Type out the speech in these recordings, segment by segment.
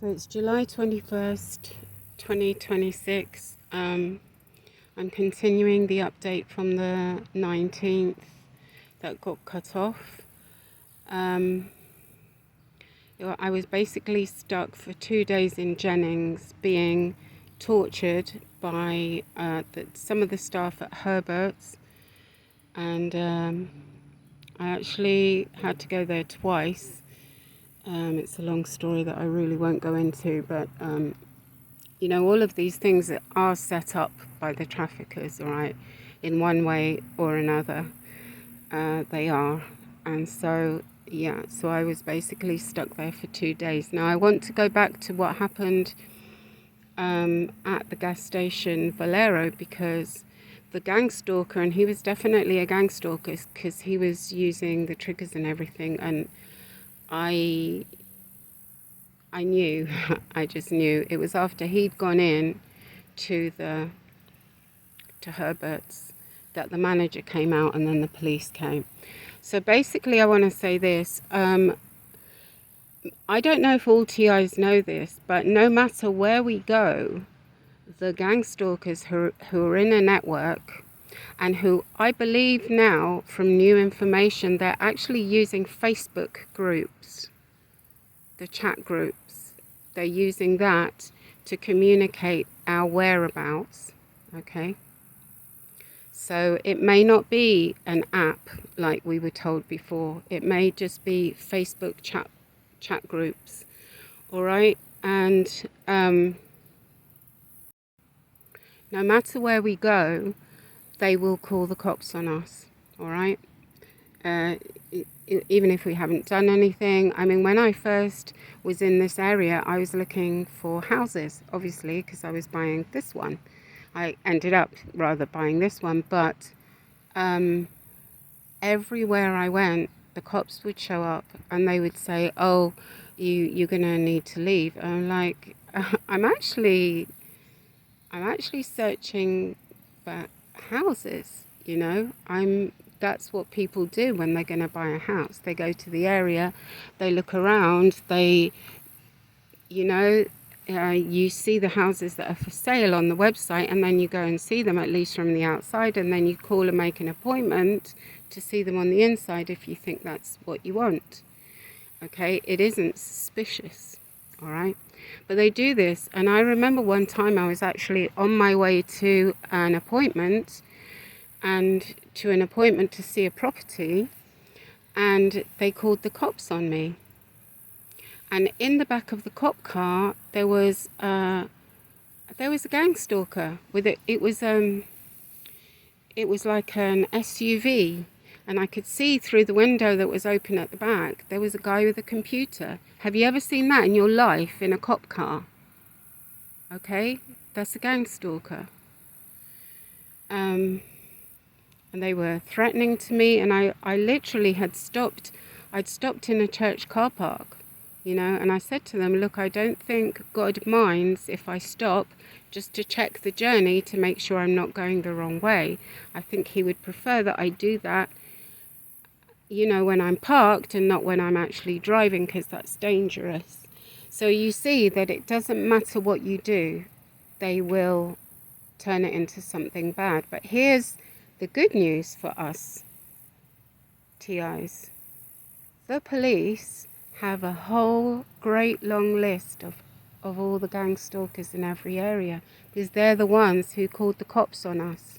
So it's July 21st, 2026. I'm continuing the update from the 19th that got cut off. I was basically stuck for 2 days in Jennings being tortured by some of the staff at Herbert's, and I actually had to go there twice. It's a long story that I really won't go into, but all of these things that are set up by the traffickers, all right, in one way or another, they are. And so, so I was basically stuck there for 2 days. Now, I want to go back to what happened at the gas station Valero, because the gang stalker, and he was definitely a gang stalker because he was using the triggers and everything, and I knew, I just knew. It was after he'd gone in to Herbert's that the manager came out and then the police came. So basically, I want to say this. I don't know if all TIs know this, but no matter where we go, the gang stalkers who are in a network, and who I believe now, from new information, they're actually using Facebook groups, the chat groups. They're using that to communicate our whereabouts, okay? So it may not be an app like we were told before. It may just be Facebook chat groups, all right? And no matter where we go, they will call the cops on us, all right? Even if we haven't done anything. I mean, when I first was in this area, I was looking for houses, obviously, because I was buying this one. I ended up rather buying this one, but everywhere I went, the cops would show up and they would say, "Oh, you're gonna need to leave." And I'm like, I'm actually searching for houses, that's what people do when they're going to buy a house. They go to the area, they look around, you see the houses that are for sale on the website, and then you go and see them, at least from the outside, and then you call and make an appointment to see them on the inside if you think that's what you want. Okay, it isn't suspicious, all right? But they do this, and I remember one time I was actually on my way to an appointment, to see a property, and they called the cops on me. And in the back of the cop car, there was a gang stalker with it. It was like an SUV, and I could see through the window that was open at the back. There was a guy with a computer. Have you ever seen that in your life in a cop car? Okay, that's a gang stalker. And they were threatening to me, and I literally I'd stopped in a church car park, and I said to them, "Look, I don't think God minds if I stop just to check the journey to make sure I'm not going the wrong way. I think he would prefer that I do that, when I'm parked and not when I'm actually driving, because that's dangerous." So you see that it doesn't matter what you do, they will turn it into something bad. But here's the good news for us TIs. The police have a whole great long list of all the gang stalkers in every area, because they're the ones who called the cops on us.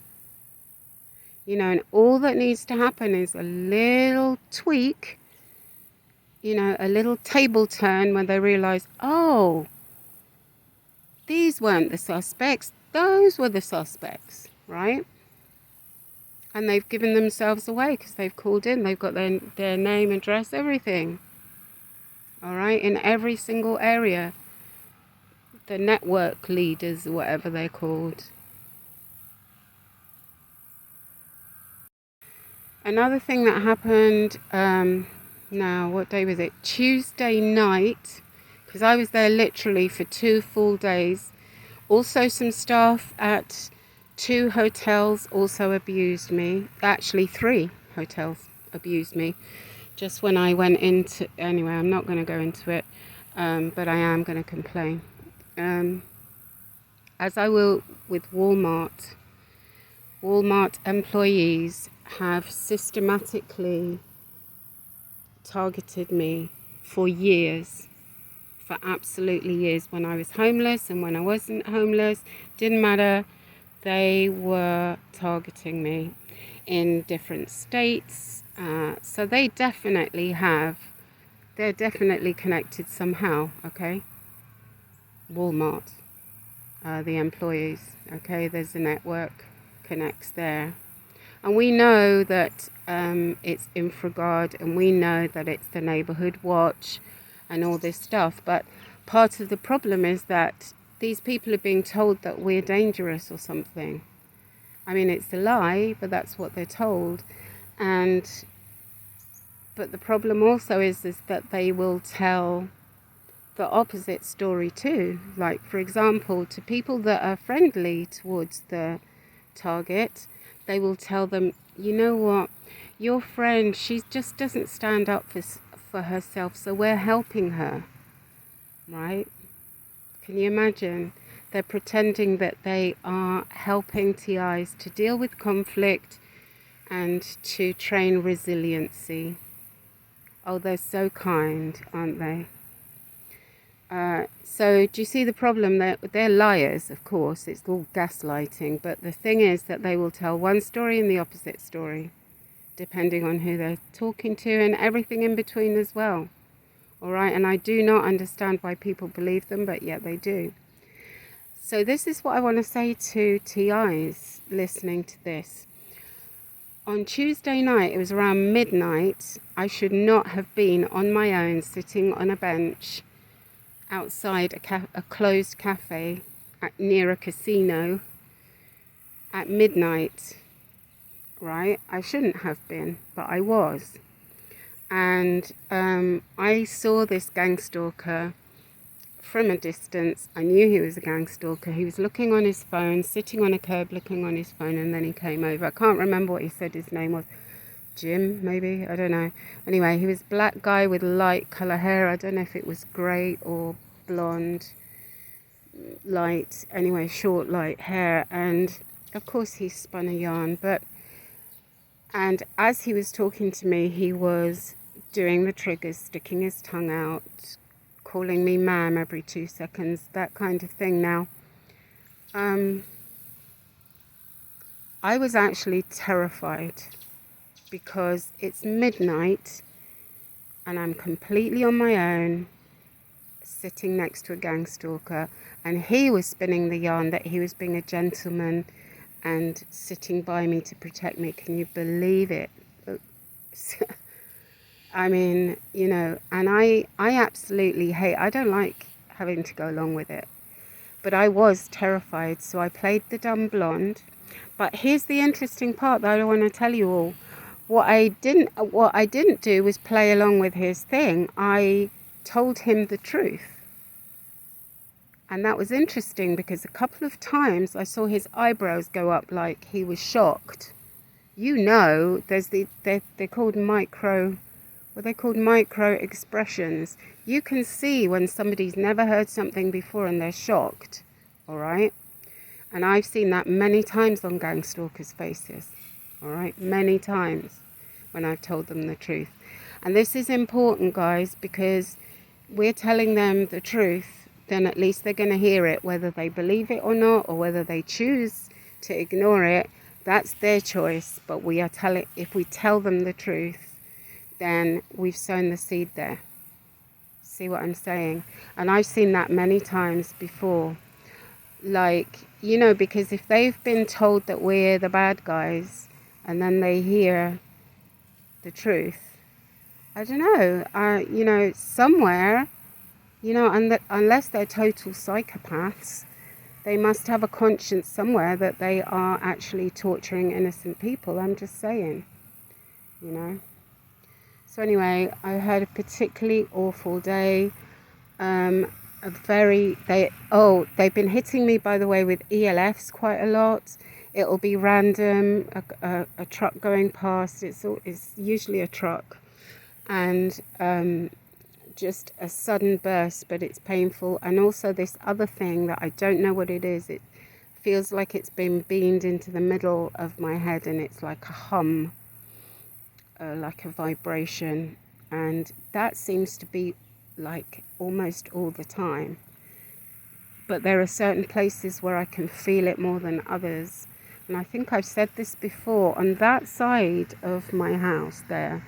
And all that needs to happen is a little tweak, a little table turn when they realize, oh, these weren't the suspects, those were the suspects, right? And they've given themselves away because they've called in. They've got their name, address, everything. All right, in every single area. The network leaders, whatever they're called. Another thing that happened, now, what day was it? Tuesday night, because I was there literally for 2 full days. Also, some staff at 2 hotels also abused me. Actually, 3 hotels abused me. Just when I went into... Anyway, I'm not going to go into it. but I am going to complain. As I will with Walmart employees have systematically targeted me for years, for absolutely years. When I was homeless and when I wasn't homeless, didn't matter. They were targeting me in different states. So they're definitely connected somehow, okay? Walmart, the employees, okay? There's a network connects there. And we know that it's InfraGard, and we know that it's the Neighborhood Watch and all this stuff. But part of the problem is that these people are being told that we're dangerous or something. I mean, it's a lie, but that's what they're told. But the problem also is that they will tell the opposite story too. Like, for example, to people that are friendly towards the target, they will tell them, you know what, your friend, she just doesn't stand up for herself, so we're helping her, right? Can you imagine? They're pretending that they are helping TIs to deal with conflict and to train resiliency. Oh, they're so kind, aren't they? So do you see the problem? They're liars, of course. It's all gaslighting. But the thing is that they will tell one story and the opposite story, depending on who they're talking to, and everything in between as well. All right? And I do not understand why people believe them, but yet they do. So this is what I want to say to TIs listening to this. On Tuesday night, it was around midnight, I should not have been on my own sitting on a bench outside a closed cafe near a casino at midnight, right? I shouldn't have been, but I was. And I saw this gang stalker from a distance. I knew he was a gang stalker. He was looking on his phone, sitting on a curb looking on his phone, and then he came over. I can't remember what he said his name was. Jim, maybe? I don't know. Anyway, he was a black guy with light colour hair. I don't know if it was grey or blonde, light, anyway, short light hair. And of course he spun a yarn, and as he was talking to me, he was doing the triggers, sticking his tongue out, calling me ma'am every 2 seconds, that kind of thing. Now, I was actually terrified because it's midnight and I'm completely on my own, sitting next to a gang stalker, and he was spinning the yarn that he was being a gentleman and sitting by me to protect me. Can you believe it? I mean, you know, and I absolutely hate, I don't like having to go along with it. But I was terrified, so I played the dumb blonde. But here's the interesting part that I want to tell you all. What I didn't do was play along with his thing. I told him the truth. And that was interesting because a couple of times I saw his eyebrows go up like he was shocked. You know, they're called micro expressions. You can see when somebody's never heard something before and they're shocked, all right? And I've seen that many times on gang stalkers' faces, all right? Many times when I've told them the truth. And this is important, guys, because we're telling them the truth, then at least they're going to hear it, whether they believe it or not, or whether they choose to ignore it. That's their choice. But if we tell them the truth, then we've sown the seed there. See what I'm saying? And I've seen that many times before. Like, you know, because if they've been told that we're the bad guys and then they hear the truth, I don't know, you know, somewhere, you know, unless they're total psychopaths, they must have a conscience somewhere that they are actually torturing innocent people. I'm just saying, you know. So anyway, I had a particularly awful day. They've been hitting me, by the way, with ELFs quite a lot. It'll be random, a truck going past. It's usually a truck, and just a sudden burst, but it's painful. And also this other thing that I don't know what it is. It feels like it's been beamed into the middle of my head, and it's like a hum, like a vibration. And that seems to be like almost all the time. But there are certain places where I can feel it more than others. And I think I've said this before, on that side of my house there,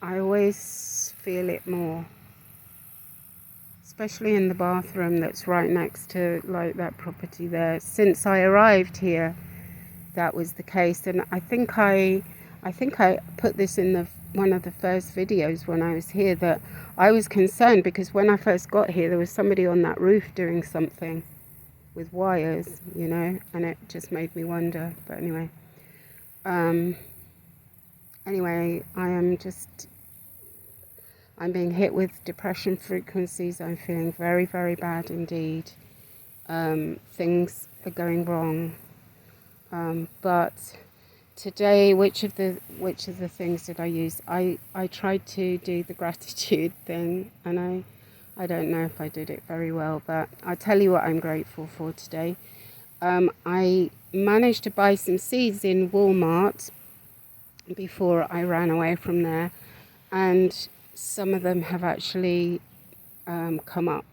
I always feel it more. Especially in the bathroom that's right next to like that property there. Since I arrived here, that was the case. And I think I put this in one of the first videos when I was here, that I was concerned because when I first got here there was somebody on that roof doing something with wires, you know, and it just made me wonder. But anyway, I'm being hit with depression frequencies. I'm feeling very, very bad indeed. Things are going wrong. But today, which of the things did I use? I tried to do the gratitude thing, and I don't know if I did it very well, but I'll tell you what I'm grateful for today. I managed to buy some seeds in Walmart before I ran away from there, and some of them have actually come up.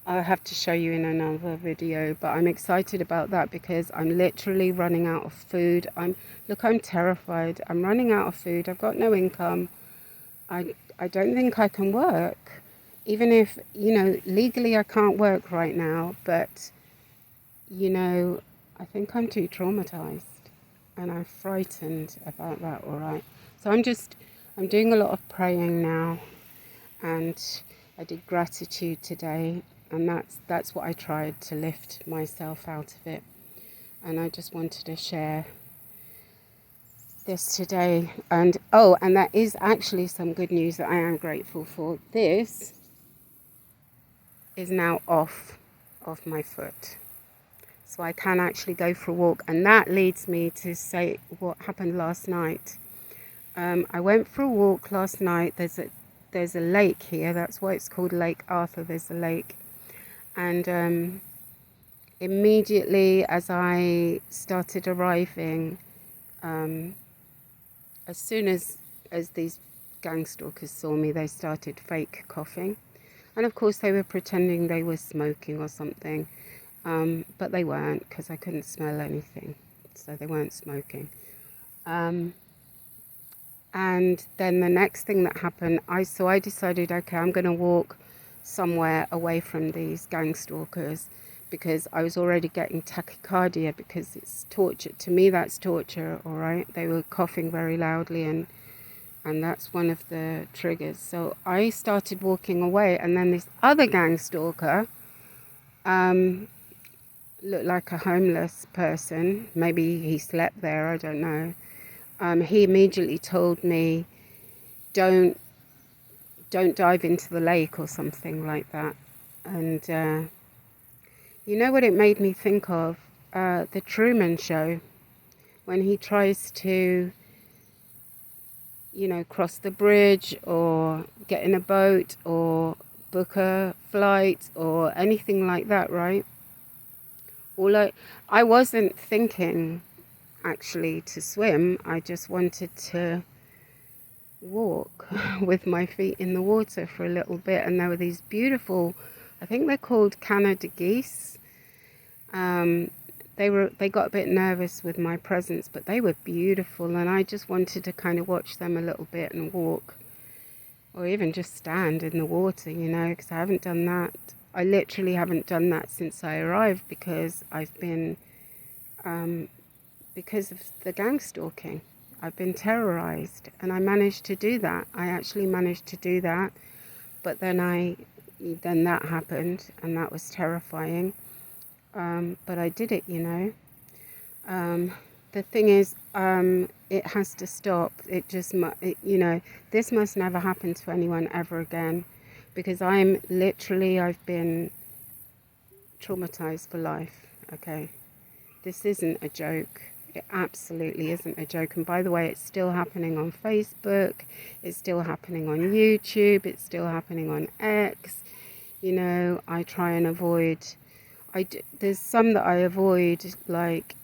I'll have to show you in another video, but I'm excited about that because I'm literally running out of food. I'm terrified. I'm running out of food. I've got no income. I don't think I can work, even if, you know, legally I can't work right now, but, you know, I think I'm too traumatized and I'm frightened about that, all right? So I'm doing a lot of praying now, and I did gratitude today, and that's what I tried to lift myself out of it. And I just wanted to share this today. And that is actually some good news that I am grateful for. This is now off of my foot, so I can actually go for a walk. And that leads me to say what happened last night. I went for a walk last night. There's a lake here. That's why it's called Lake Arthur. There's a lake. And immediately as I started arriving, as soon as these gang stalkers saw me, they started fake coughing. And of course they were pretending they were smoking or something. But they weren't, because I couldn't smell anything. So they weren't smoking. And then the next thing that happened, I decided, okay, I'm going to walk somewhere away from these gang stalkers, because I was already getting tachycardia, because it's torture. To me, that's torture, all right? They were coughing very loudly, and that's one of the triggers. So I started walking away, and then this other gang stalker looked like a homeless person. Maybe he slept there, I don't know. He immediately told me, don't dive into the lake or something like that. And you know what it made me think of? The Truman Show, when he tries to, you know, cross the bridge or get in a boat or book a flight or anything like that, right? I wasn't thinking actually to swim. I just wanted to walk with my feet in the water for a little bit. And there were these beautiful, I think they're called Canada geese. They got a bit nervous with my presence, but they were beautiful, and I just wanted to kind of watch them a little bit and walk, or even just stand in the water, you know, because I haven't done that. I literally haven't done that since I arrived, because I've been because of the gang stalking. I've been terrorized, and I managed to do that. I actually managed to do that, but then that happened, and that was terrifying. But I did it, you know. The thing is, it has to stop. You know, this must never happen to anyone ever again, because I've been traumatized for life, okay? This isn't a joke. It absolutely isn't a joke. And by the way, it's still happening on Facebook. It's still happening on YouTube. It's still happening on X. You know, I try and avoid. There's some that I avoid, like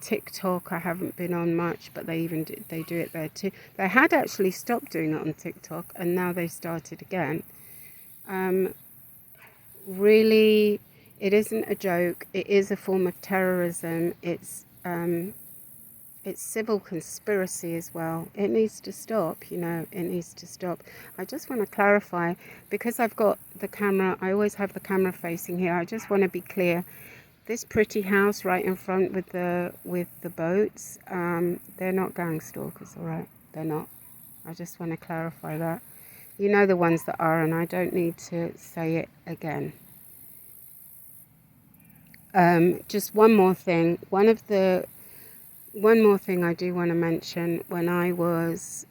TikTok. I haven't been on much, but they do it there too. They had actually stopped doing it on TikTok, and now they started again. Really, it isn't a joke. It is a form of terrorism. It's civil conspiracy as well. It needs to stop, you know, it needs to stop. I just want to clarify, because I've got the camera, I always have the camera facing here. I just want to be clear. This pretty house right in front with the boats, they're not gang stalkers, all right? They're not. I just want to clarify that. You know the ones that are, and I don't need to say it again. Just one more thing. One more thing I do want to mention. When I was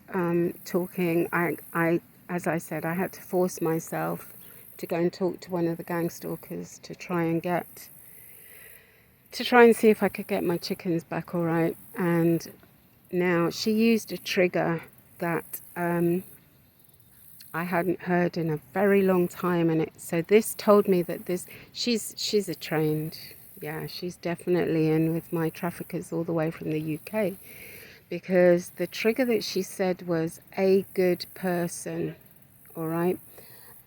talking, I, as I said, I had to force myself to go and talk to one of the gang stalkers to try and see if I could get my chickens back all right. And now she used a trigger that I hadn't heard in a very long time, and so this told me that she's a trained. Yeah, she's definitely in with my traffickers all the way from the UK, because the trigger that she said was a good person, all right?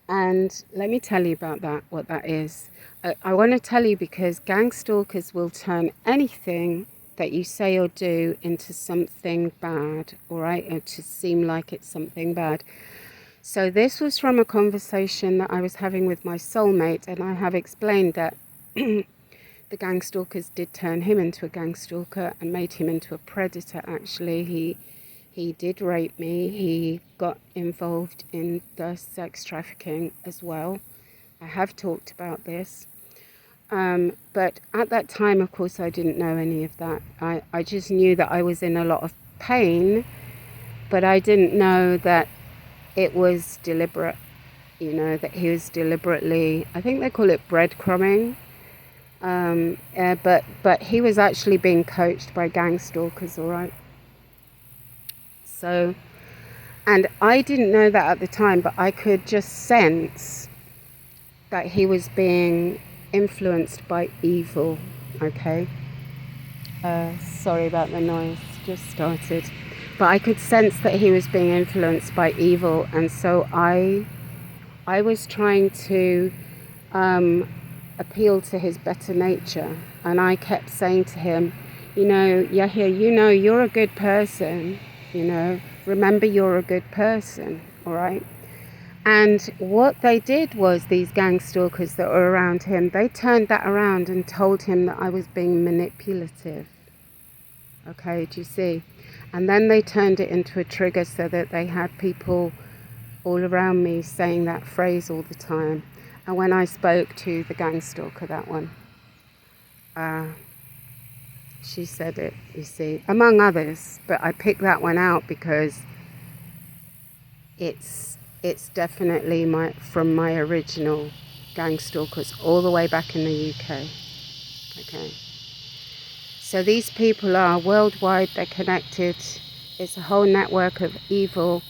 And let me tell you about that, what that is. I want to tell you because gang stalkers will turn anything that you say or do into something bad, all right? Or to seem like it's something bad. So this was from a conversation that I was having with my soulmate, and I have explained that the gang stalkers did turn him into a gang stalker and made him into a predator. Actually, he did rape me. He got involved in the sex trafficking as well. I have talked about this. But at that time, of course, I didn't know any of that. I just knew that I was in a lot of pain, but I didn't know that it was deliberate, you know, that he was deliberately, I think they call it breadcrumbing. But he was actually being coached by gang stalkers, all right? So, and I didn't know that at the time, but I could just sense that he was being influenced by evil, okay? Sorry about the noise, just started. But I could sense that he was being influenced by evil, and so I was trying to appeal to his better nature, and I kept saying to him, you know, Yahya, you know, you're a good person, you know, remember you're a good person, all right? And what they did was, these gang stalkers that were around him, they turned that around and told him that I was being manipulative. Okay, do you see? And then they turned it into a trigger so that they had people all around me saying that phrase all the time. And when I spoke to the gang stalker, that one, she said it, you see, among others, but I picked that one out because it's definitely from my original gang stalkers all the way back in the UK. Okay. So these people are worldwide, they're connected. It's a whole network of evil.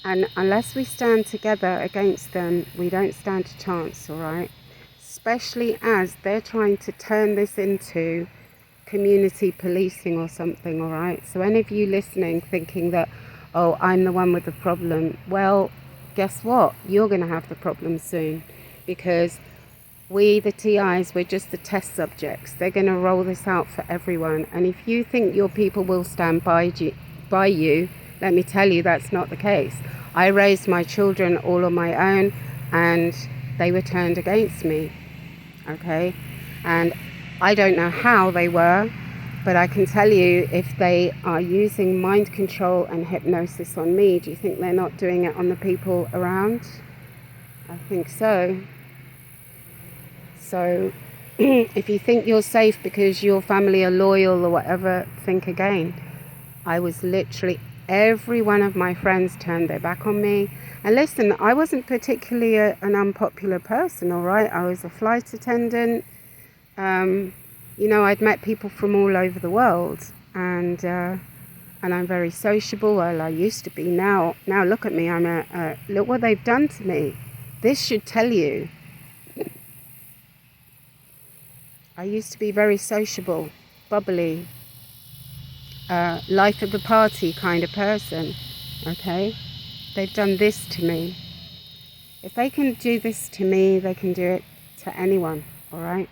And unless we stand together against them, we don't stand a chance, all right? Especially as they're trying to turn this into community policing or something, all right? So any of you listening thinking that, oh, I'm the one with the problem, well, guess what? You're going to have the problem soon, because we, the TIs, we're just the test subjects. They're going to roll this out for everyone. And if you think your people will stand by you, let me tell you, that's not the case. I raised my children all on my own, and they were turned against me, okay? And I don't know how they were, but I can tell you, if they are using mind control and hypnosis on me, do you think they're not doing it on the people around? I think so. So if you think you're safe because your family are loyal or whatever, think again. I was literally, every one of my friends turned their back on me. And listen, I wasn't particularly an unpopular person, all right? I was a flight attendant. You know, I'd met people from all over the world. and I'm very sociable. Well, I used to be. Now look at me. Look what they've done to me. This should tell you. I used to be very sociable, bubbly, life of the party kind of person. Okay? They've done this to me. If they can do this to me, they can do it to anyone. All right?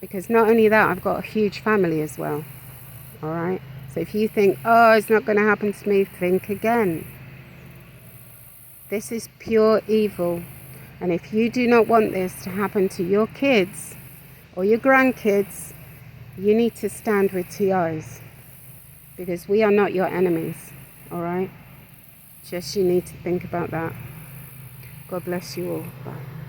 Because not only that, I've got a huge family as well. All right? So if you think, oh, it's not going to happen to me, think again. This is pure evil. And if you do not want this to happen to your kids or your grandkids, you need to stand with TIs. Because we are not your enemies. All right? Just you need to think about that. God bless you all. Bye.